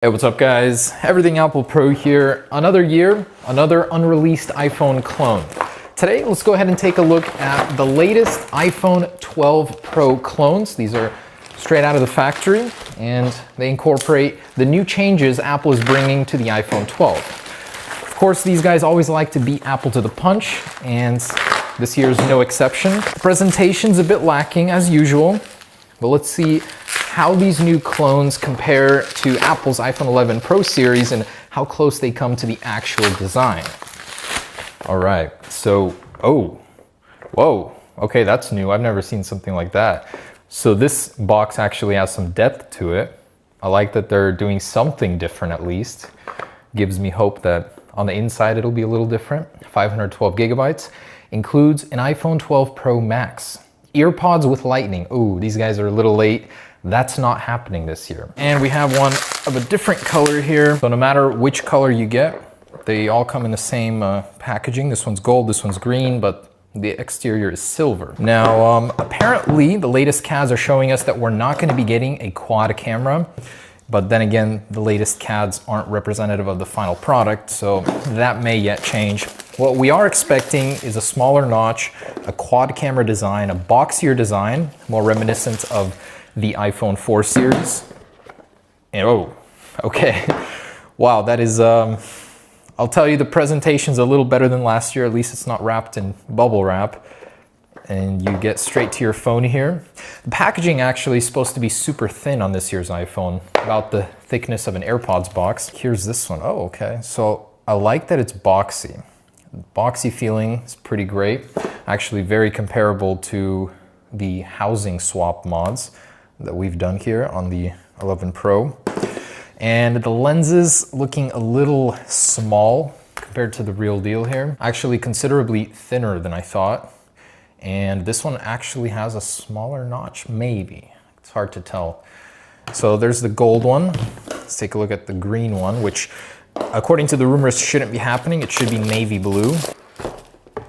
Hey, what's up guys? Everything Apple Pro here. Another year, another unreleased iPhone clone. Today, let's go ahead and take a look at the latest iPhone 12 Pro clones. These are straight out of the factory and they incorporate the new changes Apple is bringing to the iPhone 12. Of course, these guys always like to beat Apple to the punch, and this year's no exception. The presentation's a bit lacking as usual, but let's see how these new clones compare to Apple's iPhone 11 Pro series and how close they come to the actual design. All right, so, whoa, okay, that's new. I've never seen something like that. So this box actually has some depth to it. I like that they're doing something different at least. Gives me hope that on the inside it'll be a little different. 512 gigabytes. Includes an iPhone 12 Pro Max. EarPods with Lightning. Ooh, these guys are a little late. That's not happening this year. And we have one of a different color here. So no matter which color you get, they all come in the same packaging. This one's gold, this one's green, but the exterior is silver. Now, apparently the latest CADs are showing us that we're not gonna be getting a quad camera, but then again, the latest CADs aren't representative of the final product, so that may yet change. What we are expecting is a smaller notch, a quad camera design, a boxier design, more reminiscent of the iPhone 4 series. And oh, okay. Wow, that is, I'll tell you, the presentation's a little better than last year. At least it's not wrapped in bubble wrap. And you get straight to your phone here. The packaging actually is supposed to be super thin on this year's iPhone, about the thickness of an AirPods box. Here's this one. Oh, okay. So I like that it's boxy. Boxy feeling is pretty great. Actually very comparable to the housing swap mods that we've done here on the 11 Pro. And the lenses looking a little small compared to the real deal here. Actually considerably thinner than I thought. And this one actually has a smaller notch, maybe. It's hard to tell. So there's the gold one. Let's take a look at the green one, which according to the rumors shouldn't be happening. It should be navy blue.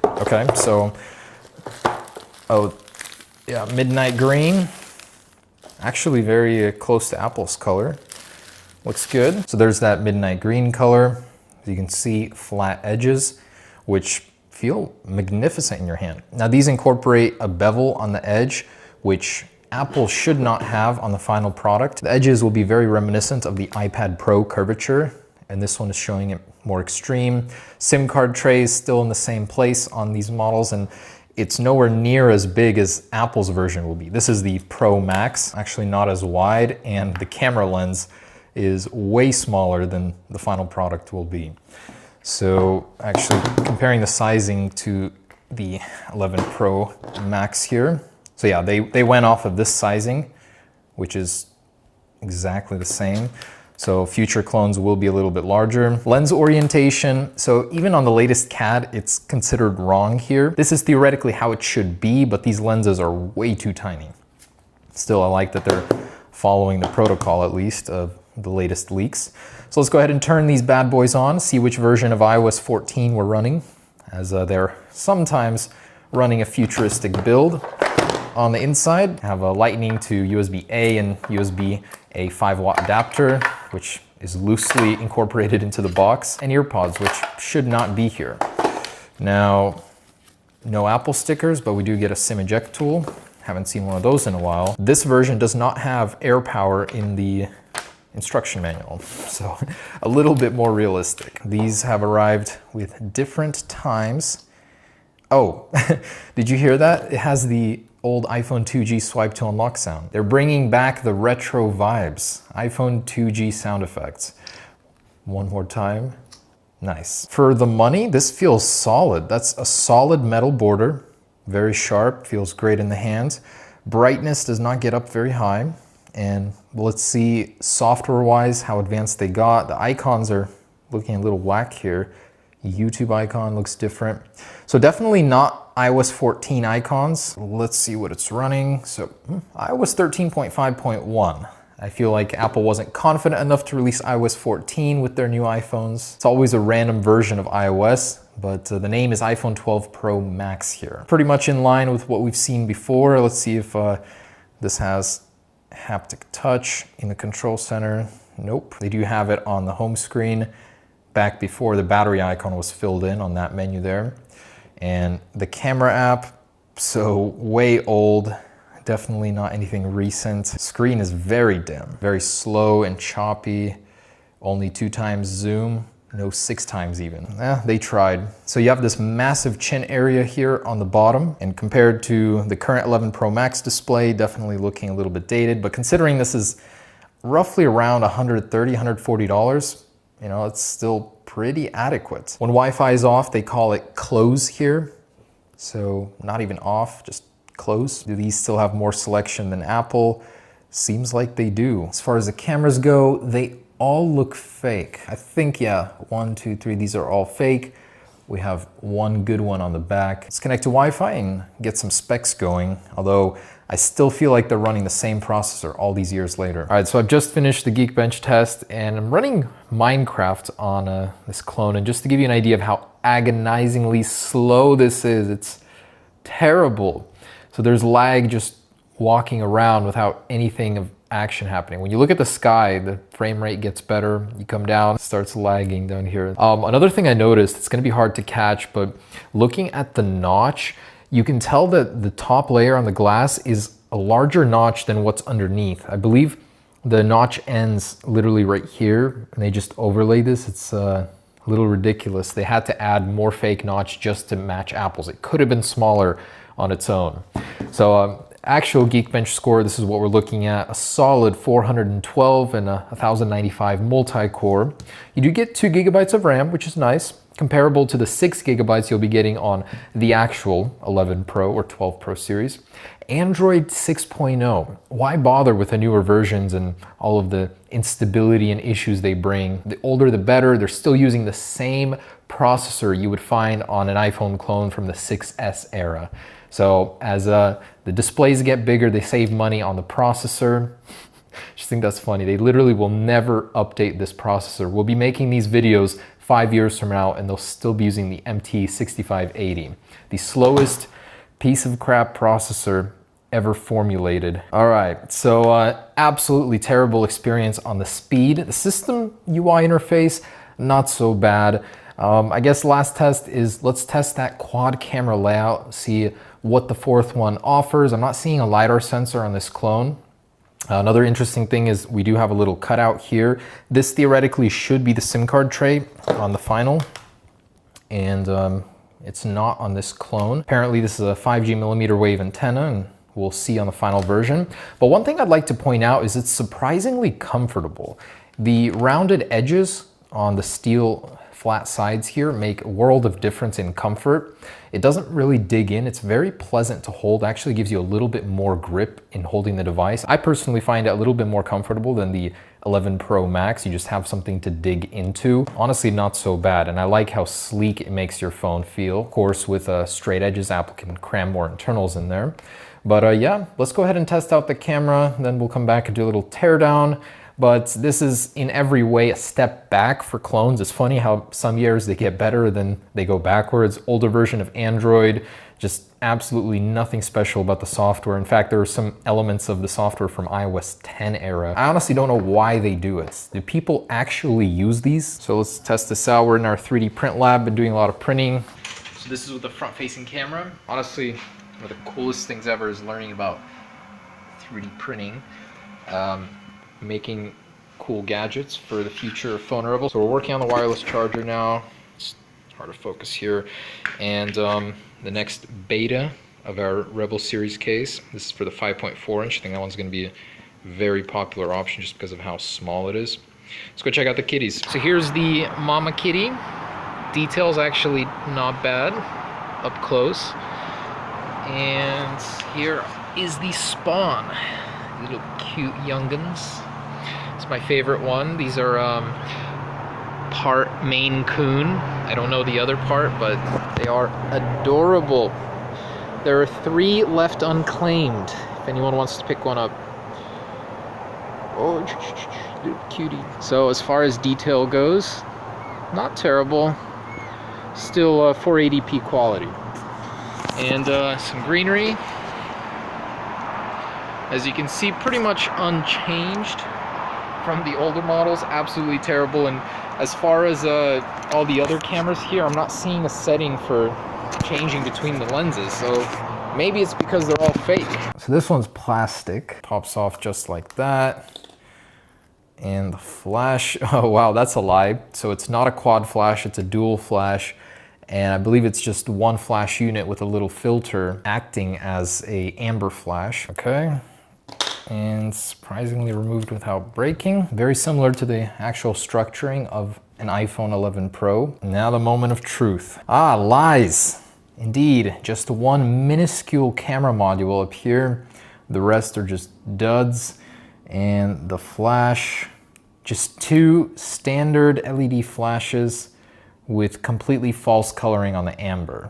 Okay, so, oh yeah, midnight green. Actually very close to Apple's color. Looks good. So there's that midnight green color. As you can see, flat edges, which feel magnificent in your hand. Now these incorporate a bevel on the edge, which Apple should not have on the final product. The edges will be very reminiscent of the iPad Pro curvature, and this one is showing it more extreme. SIM card trays still in the same place on these models, and it's nowhere near as big as Apple's version will be. This is the Pro Max, actually not as wide, and the camera lens is way smaller than the final product will be. So actually comparing the sizing to the 11 Pro Max here. So yeah, they went off of this sizing, which is exactly the same. So future clones will be a little bit larger. Lens orientation, so even on the latest CAD, it's considered wrong here. This is theoretically how it should be, but these lenses are way too tiny. Still, I like that they're following the protocol, at least, of the latest leaks. So let's go ahead and turn these bad boys on, see which version of iOS 14 we're running, as they're sometimes running a futuristic build. On the inside, I have a Lightning to USB-A and USB-A 5-watt adapter, which is loosely incorporated into the box, and EarPods, which should not be here. Now, no Apple stickers, but we do get a SIM eject tool. Haven't seen one of those in a while. This version does not have AirPower in the instruction manual, so a little bit more realistic. These have arrived with different times. Oh, did you hear that? It has the old iPhone 2G swipe to unlock sound. They're bringing back the retro vibes. iPhone 2G sound effects. One more time. Nice. For the money, this feels solid. That's a solid metal border. Very sharp, feels great in the hands. Brightness does not get up very high. And let's see software-wise how advanced they got. The icons are looking a little whack here. YouTube icon looks different. So definitely not iOS 14 icons. Let's see what it's running. So iOS 13.5.1. I feel like Apple wasn't confident enough to release iOS 14 with their new iPhones. It's always a random version of iOS, but the name is iPhone 12 Pro Max here. Pretty much in line with what we've seen before. Let's see if this has haptic touch in the control center. Nope. They do have it on the home screen back before the battery icon was filled in on that menu there. And the camera app, so way old, definitely not anything recent. Screen is very dim, very slow and choppy, only 2x zoom, no 6x even. They tried. So you have this massive chin area here on the bottom, and compared to the current 11 Pro Max display, definitely looking a little bit dated, but considering this is roughly around $130, $140, you know, it's still pretty adequate. When Wi-Fi is off, they call it close here. So not even off, just close. Do these still have more selection than Apple? Seems like they do. As far as the cameras go, they all look fake. I think, yeah, 1, 2, 3, these are all fake. We have one good one on the back. Let's connect to Wi-Fi and get some specs going, although I still feel like they're running the same processor all these years later. All right, so I've just finished the Geekbench test and I'm running Minecraft on this clone. And just to give you an idea of how agonizingly slow this is, it's terrible. So there's lag just walking around without anything of action happening. When you look at the sky, the frame rate gets better. You come down, it starts lagging down here. Another thing I noticed, it's gonna be hard to catch, but looking at the notch, you can tell that the top layer on the glass is a larger notch than what's underneath. I believe the notch ends literally right here, and they just overlay this. It's a little ridiculous. They had to add more fake notch just to match Apple's. It could have been smaller on its own. So actual Geekbench score, this is what we're looking at, a solid 412 and a 1095 multi-core. You do get 2 GB of RAM, which is nice, comparable to the 6 GB you'll be getting on the actual 11 Pro or 12 Pro series. Android 6.0, why bother with the newer versions and all of the instability and issues they bring? The older the better. They're still using the same processor you would find on an iPhone clone from the 6S era. So as the displays get bigger, they save money on the processor. Just think that's funny. They literally will never update this processor. We'll be making these videos 5 years from now and they'll still be using the MT6580, the slowest piece of crap processor ever formulated. All right, so absolutely terrible experience on the speed. The system UI interface, not so bad. I guess last test is let's test that quad camera layout, see what the fourth one offers. I'm not seeing a LiDAR sensor on this clone. Another interesting thing is we do have a little cutout here. This theoretically should be the SIM card tray on the final, and it's not on this clone. Apparently this is a 5G millimeter wave antenna, and we'll see on the final version. But one thing I'd like to point out is it's surprisingly comfortable. The rounded edges on the steel flat sides here make a world of difference in comfort. It doesn't really dig in. It's very pleasant to hold. Actually gives you a little bit more grip in holding the device. I personally find it a little bit more comfortable than the 11 Pro Max. You just have something to dig into. Honestly, not so bad. And I like how sleek it makes your phone feel. Of course, with straight edges, Apple can cram more internals in there. But yeah, let's go ahead and test out the camera. Then we'll come back and do a little teardown. But this is in every way a step back for clones. It's funny how some years they get better, then they go backwards. Older version of Android, just absolutely nothing special about the software. In fact, there are some elements of the software from iOS 10 era. I honestly don't know why they do it. Do people actually use these? So let's test this out. We're in our 3D print lab, been doing a lot of printing. So this is with the front-facing camera. Honestly, one of the coolest things ever is learning about 3D printing. Making cool gadgets for the future of Phone Rebel. So we're working on the wireless charger now. It's hard to focus here. And the next beta of our Rebel series case. This is for the 5.4 inch. I think that one's going to be a very popular option just because of how small it is. Let's go check out the kitties. So here's the mama kitty. Details actually not bad up close. And here is the spawn. Little cute young'uns. It's my favorite one. These are part Maine Coon. I don't know the other part, but they are adorable. There are 3 left unclaimed, if anyone wants to pick one up. Oh, little cutie. So as far as detail goes, not terrible. Still 480p quality. And some greenery. As you can see, pretty much unchanged from the older models, absolutely terrible. And as far as all the other cameras here, I'm not seeing a setting for changing between the lenses, so maybe it's because they're all fake. So this one's plastic, pops off just like that. And the flash, oh wow, that's a lie. So it's not a quad flash, it's a dual flash. And I believe it's just one flash unit with a little filter acting as a amber flash. Okay, and surprisingly removed without breaking. Very similar to the actual structuring of an iPhone 11 Pro. Now the moment of truth. Ah, lies. Indeed, just one minuscule camera module up here. The rest are just duds. And the flash, just two standard LED flashes with completely false coloring on the amber.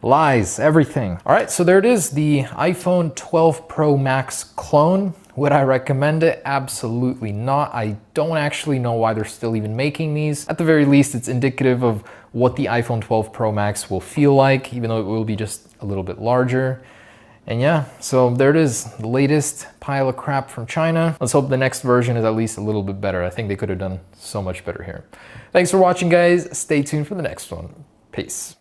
Lies, everything. All right, so there it is, the iPhone 12 Pro Max clone. Would I recommend it? Absolutely not. I don't actually know why they're still even making these. At the very least, it's indicative of what the iPhone 12 Pro Max will feel like, even though it will be just a little bit larger. And yeah, so there it is, the latest pile of crap from China. Let's hope the next version is at least a little bit better. I think they could have done so much better here. Thanks for watching, guys. Stay tuned for the next one. Peace.